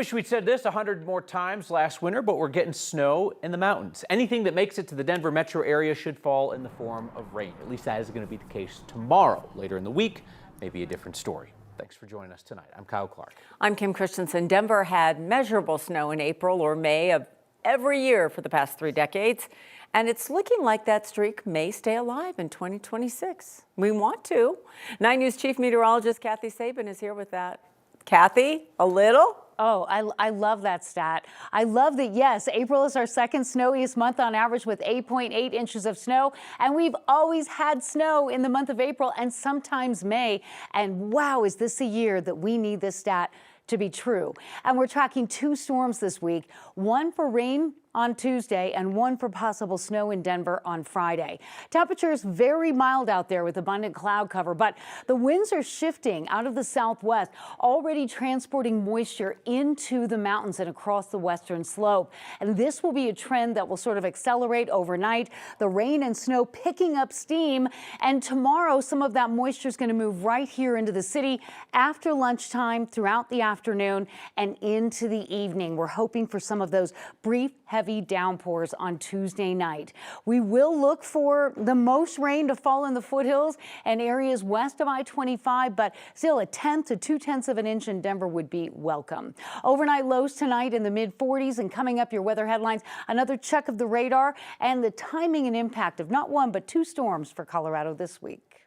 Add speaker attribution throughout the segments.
Speaker 1: Wish we'd said this 100 more times last winter, but we're getting snow in the mountains. Anything that makes it to the Denver metro area should fall in the form of rain. At least that is going to be the case tomorrow. Later in the week, maybe a different story. Thanks for joining us tonight. I'm Kyle Clark.
Speaker 2: I'm Kim Christensen. Denver had measurable snow in April or May of every year for the past 3 decades. And it's looking like that streak may stay alive in 2026. We want to. 9 News Chief Meteorologist Kathy Sabin is here with that. Kathy, a little?
Speaker 3: Oh, I love that stat. I love that, yes, April is our second snowiest month on average with 8.8 inches of snow. And we've always had snow in the month of April and sometimes May. And wow, is this a year that we need this stat to be true. And we're tracking 2 storms this week, one for rain on Tuesday and one for possible snow in Denver on Friday. Temperatures very mild out there with abundant cloud cover, but the winds are shifting out of the southwest, already transporting moisture into the mountains and across the western slope. And this will be a trend that will sort of accelerate overnight. The rain and snow picking up steam, and tomorrow some of that moisture is going to move right here into the city after lunchtime, throughout the afternoon and into the evening. We're hoping for some of those brief, heavy downpours on Tuesday night. We will look for the most rain to fall in the foothills and areas west of I-25, but still 1/10 to 2/10 of an inch in Denver would be welcome. Overnight lows tonight in the mid-40s, and coming up your weather headlines, another check of the radar and the timing and impact of not 1 but 2 storms for Colorado this week.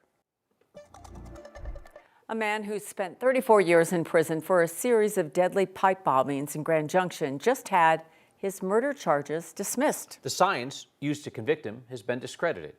Speaker 2: A man who spent 34 years in prison for a series of deadly pipe bombings in Grand Junction just had his murder charges dismissed.
Speaker 1: The science used to convict him has been discredited.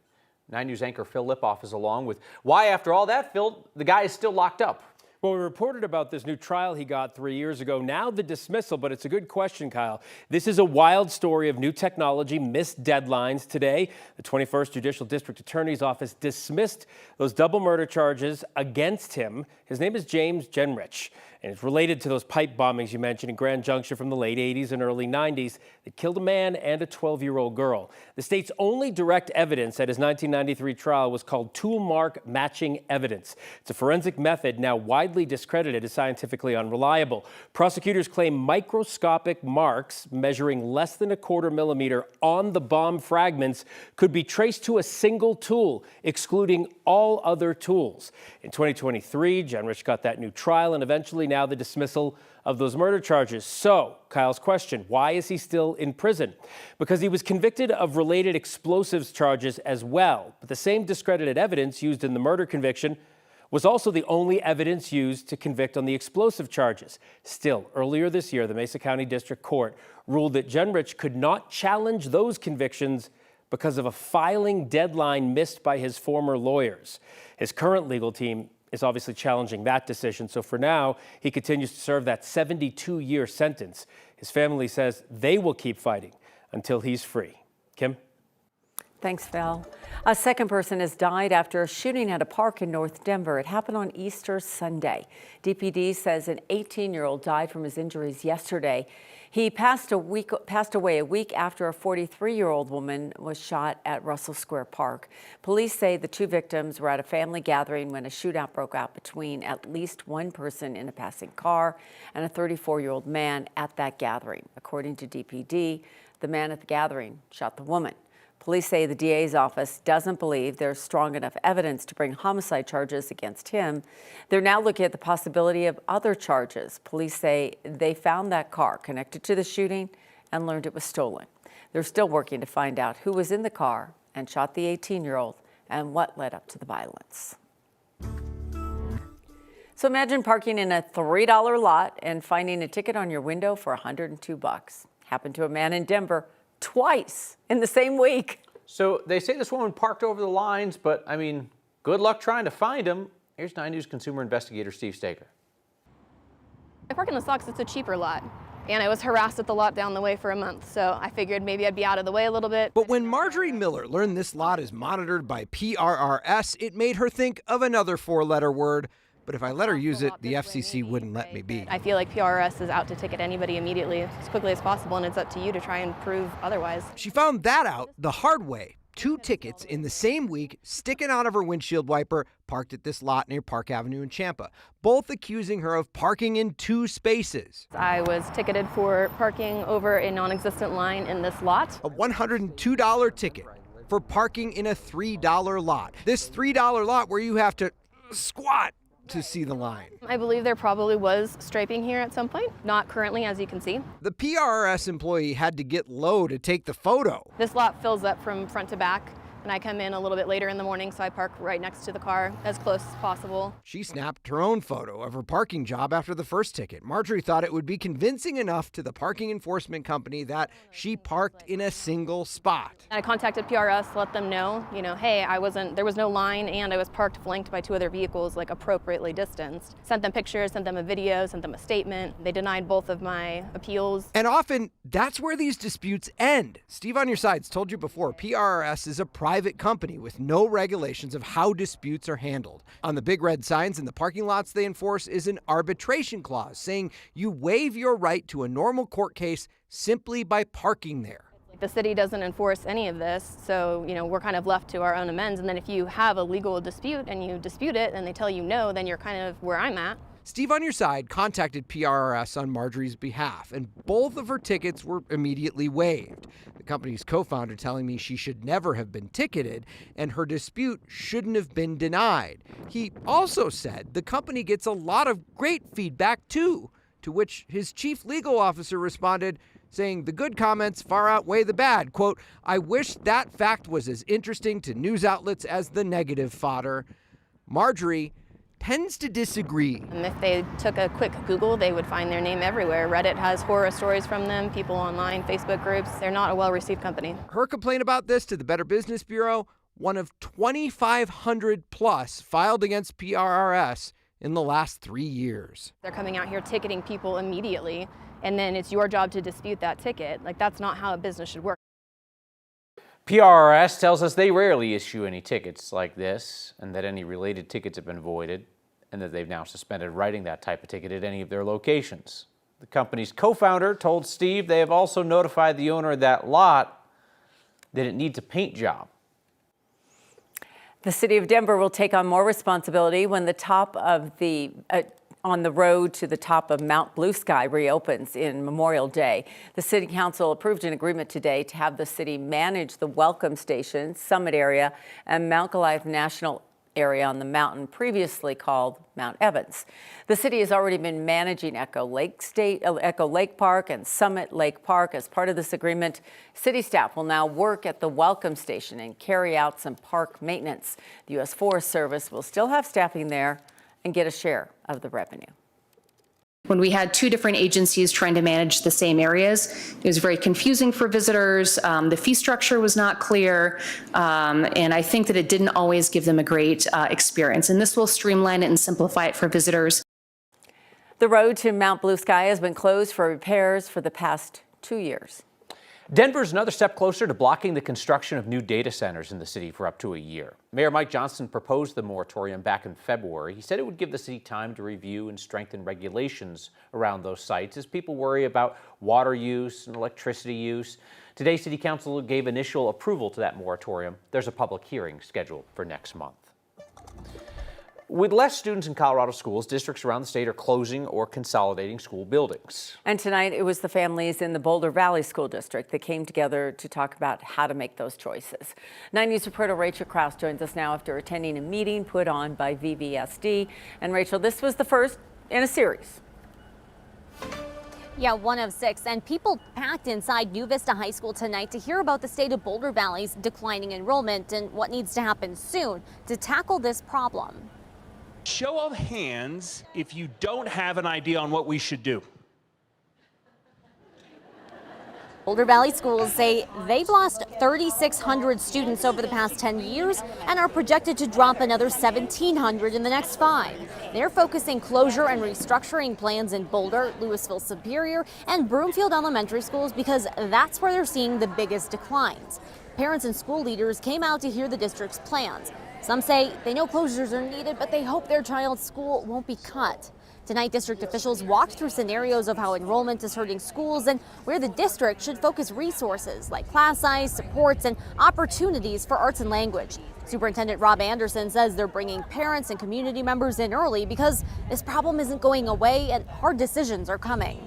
Speaker 1: 9 News anchor Phil Lipoff is along with why, after all that, Phil, the guy is still locked up.
Speaker 4: Well, we reported about this new trial he got 3 years ago. Now the dismissal, but it's a good question, Kyle. This is a wild story of new technology, missed deadlines. Today, the 21st Judicial District Attorney's Office dismissed those double murder charges against him. His name is James Genrich, and it's related to those pipe bombings you mentioned in Grand Junction from the late 80s and early 90s that killed a man and a 12-year-old girl. The state's only direct evidence at his 1993 trial was called tool mark matching evidence. It's a forensic method now widely discredited as scientifically unreliable. Prosecutors claim microscopic marks measuring less than 1/4 millimeter on the bomb fragments could be traced to a single tool, excluding all other tools. In 2023, Genrich got that new trial and eventually now the dismissal of those murder charges. So, Kyle's question, why is he still in prison? Because he was convicted of related explosives charges as well. But the same discredited evidence used in the murder conviction was also the only evidence used to convict on the explosive charges. Still, earlier this year, the Mesa County District Court ruled that Genrich could not challenge those convictions because of a filing deadline missed by his former lawyers. His current legal team is obviously challenging that decision. So for now, he continues to serve that 72-year sentence. His family says they will keep fighting until he's free. Kim?
Speaker 2: Thanks, Phil. A second person has died after a shooting at a park in North Denver. It happened on Easter Sunday. DPD says an 18-year-old died from his injuries yesterday. He passed away a week after a 43-year-old woman was shot at Russell Square Park. Police say the 2 victims were at a family gathering when a shootout broke out between at least one person in a passing car and a 34-year-old man at that gathering. According to DPD, the man at the gathering shot the woman. Police say the DA's office doesn't believe there's strong enough evidence to bring homicide charges against him. They're now looking at the possibility of other charges. Police say they found that car connected to the shooting and learned it was stolen. They're still working to find out who was in the car and shot the 18-year-old and what led up to the violence. So imagine parking in a $3 lot and finding a ticket on your window for $102. Happened to a man in Denver twice in the same week.
Speaker 1: So they say this woman parked over the lines, but I mean, good luck trying to find him. Here's 9 News consumer investigator Steve Staker.
Speaker 5: I park in the Sox, it's a cheaper lot. And I was harassed at the lot down the way for a month, so I figured maybe I'd be out of the way a little bit.
Speaker 6: But when Marjorie Miller learned this lot is monitored by PRRS, it made her think of another 4-letter word. But if I let her use it, the FCC wouldn't let me be.
Speaker 5: I feel like PRS is out to ticket anybody immediately as quickly as possible, and it's up to you to try and prove otherwise.
Speaker 6: She found that out the hard way 2 tickets in the same week sticking out of her windshield wiper parked at this lot near Park Avenue in Champa, both accusing her of parking in 2 spaces.
Speaker 5: I was ticketed for parking over a non-existent line in this lot.
Speaker 6: A $102 ticket for parking in a $3 lot. This $3 lot where you have to squat to see the line.
Speaker 5: I believe there probably was striping here at some point. Not currently, as you can see.
Speaker 6: The PRS employee had to get low to take the photo.
Speaker 5: This lot fills up from front to back, and I come in a little bit later in the morning, so I park right next to the car, as close as possible.
Speaker 6: She snapped her own photo of her parking job after the first ticket. Marjorie thought it would be convincing enough to the parking enforcement company that she parked in a single spot.
Speaker 5: I contacted PRS to let them know, hey, there was no line, and I was parked flanked by 2 other vehicles, like appropriately distanced. Sent them pictures, sent them a video, sent them a statement. They denied both of my appeals.
Speaker 6: And often, that's where these disputes end. Steve on Your Side's told you before, PRS is a private company with no regulations of how disputes are handled. On the big red signs in the parking lots they enforce is an arbitration clause saying you waive your right to a normal court case simply by parking there.
Speaker 5: The city doesn't enforce any of this, so we're kind of left to our own amends. And then if you have a legal dispute and you dispute it and they tell you no, then you're kind of where I'm at.
Speaker 6: Steve on Your Side contacted PRS on Marjorie's behalf, and both of her tickets were immediately waived. The company's co-founder telling me she should never have been ticketed and her dispute shouldn't have been denied. He also said the company gets a lot of great feedback too, to which his chief legal officer responded, saying the good comments far outweigh the bad. Quote, "I wish that fact was as interesting to news outlets as the negative fodder." Marjorie tends to disagree.
Speaker 5: And if they took a quick Google, they would find their name everywhere. Reddit has horror stories from them, people online, Facebook groups. They're not a well-received company.
Speaker 6: Her complaint about this to the Better Business Bureau, one of 2,500 plus filed against PRS in the last 3 years.
Speaker 5: They're coming out here ticketing people immediately, and then it's your job to dispute that ticket. That's not how a business should work.
Speaker 1: PRS tells us they rarely issue any tickets like this, and that any related tickets have been voided, and that they've now suspended writing that type of ticket at any of their locations. The company's co-founder told Steve they have also notified the owner of that lot that it needs a paint job.
Speaker 2: The city of Denver will take on more responsibility when the top of on the road to the top of Mount Blue Sky reopens in Memorial Day. The City Council approved an agreement today to have the city manage the Welcome Station, Summit area, and Mount Goliath National area on the mountain, previously called Mount Evans. The city has already been managing Echo Lake Park and Summit Lake Park. As part of this agreement, city staff will now work at the Welcome Station and carry out some park maintenance. The U.S. Forest Service will still have staffing there and get a share of the revenue.
Speaker 7: When we had 2 different agencies trying to manage the same areas, it was very confusing for visitors. The fee structure was not clear, and I think that it didn't always give them a great experience. And this will streamline it and simplify it for visitors.
Speaker 2: The road to Mount Blue Sky has been closed for repairs for the past 2 years.
Speaker 1: Denver's another step closer to blocking the construction of new data centers in the city for up to a year. Mayor Mike Johnson proposed the moratorium back in February. He said it would give the city time to review and strengthen regulations around those sites as people worry about water use and electricity use. Today, City Council gave initial approval to that moratorium. There's a public hearing scheduled for next month. With less students in Colorado schools, districts around the state are closing or consolidating school buildings.
Speaker 2: And tonight, it was the families in the Boulder Valley School District that came together to talk about how to make those choices. 9 News reporter Rachel Krause joins us now after attending a meeting put on by VVSD. And Rachel, this was the first in a series.
Speaker 8: Yeah, 1 of 6, and people packed inside New Vista High School tonight to hear about the state of Boulder Valley's declining enrollment and what needs to happen soon to tackle this problem.
Speaker 9: Show of hands if you don't have an idea on what we should do.
Speaker 8: Boulder Valley schools say they've lost 3,600 students over the past 10 years and are projected to drop another 1,700 in the next 5. They're focusing closure and restructuring plans in Boulder, Louisville Superior, and Broomfield elementary schools because that's where they're seeing the biggest declines. Parents and school leaders came out to hear the district's plans. Some say they know closures are needed, but they hope their child's school won't be cut. Tonight, district officials walked through scenarios of how enrollment is hurting schools and where the district should focus resources like class size, supports, and opportunities for arts and language. Superintendent Rob Anderson says they're bringing parents and community members in early because this problem isn't going away and hard decisions are coming.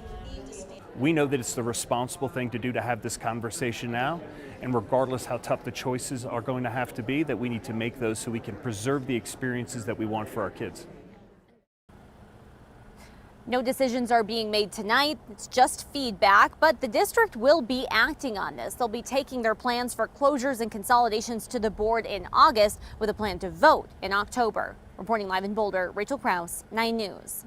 Speaker 10: We know that it's the responsible thing to do to have this conversation now, and regardless how tough the choices are going to have to be, that we need to make those so we can preserve the experiences that we want for our kids.
Speaker 8: No decisions are being made tonight. It's just feedback, but the district will be acting on this. They'll be taking their plans for closures and consolidations to the board in August with a plan to vote in October. Reporting live in Boulder, Rachel Krause, 9 News.